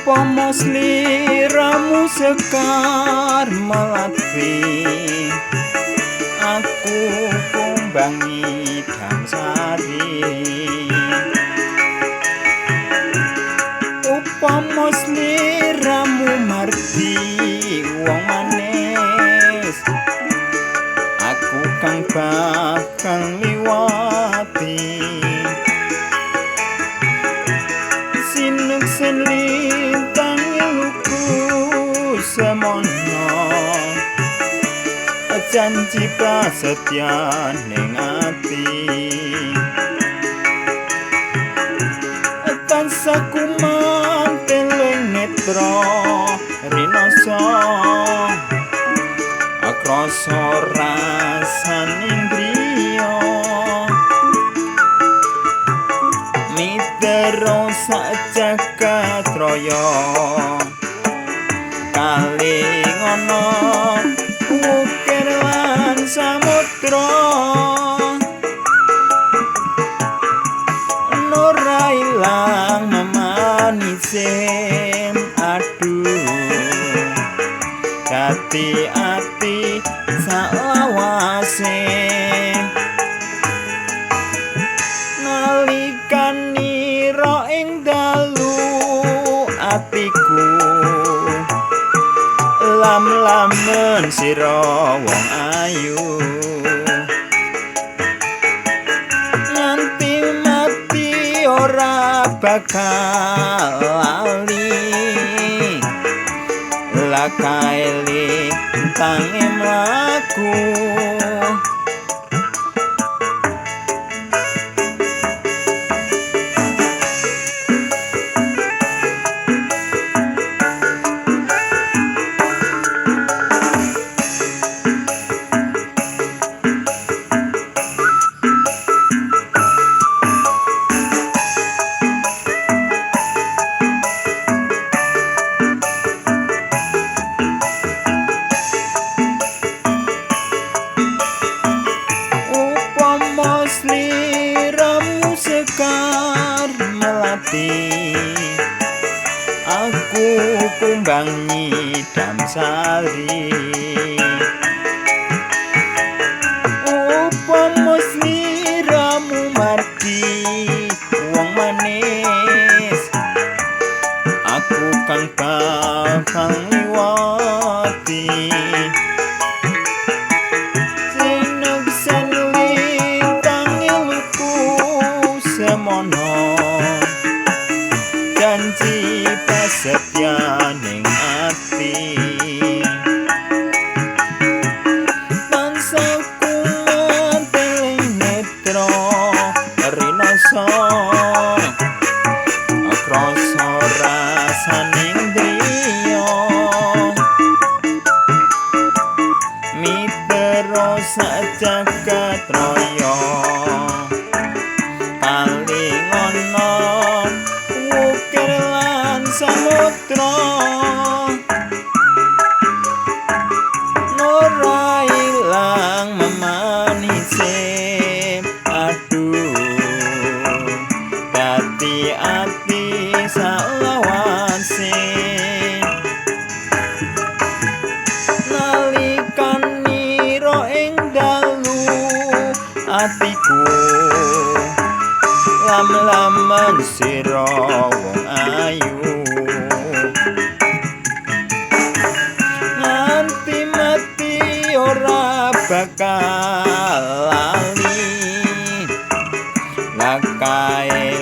Upama sliramu sekar melati, aku kumbangi Damsari. Upama sliramu mardi wong manis, aku kang bakal liwati. Sineng selintang iluku semono, janji prasetya ning ati. Tansah kumantel netra rinasa, krasa rasaning griya. Mitero sajagat raya kalingono ukir lan samudra. Ora ilang memanisem aduh, dadi ati salawase. Nalikanira ing dalu atiku lam-lamen sira wong ayu. Nganti mati ora bakal lali, lakaeli tangi mlaku. Sliramu sekar melati, aku kumbangi Damsari. Upama sliramu mardi wong manis, aku kang bakal liwati. Semono janji prasetya ning ati. Tansah kumantel netra rinasa, krasa rasaning griya. Mitero sajagat raya kalingono ukir lan samudra. Ora ilang memanise aduh, dadi ati salawase. Nalikanira ing dalu atiku lam-lamen sira wong ayu. Nganti mati ora bakal lali, lakae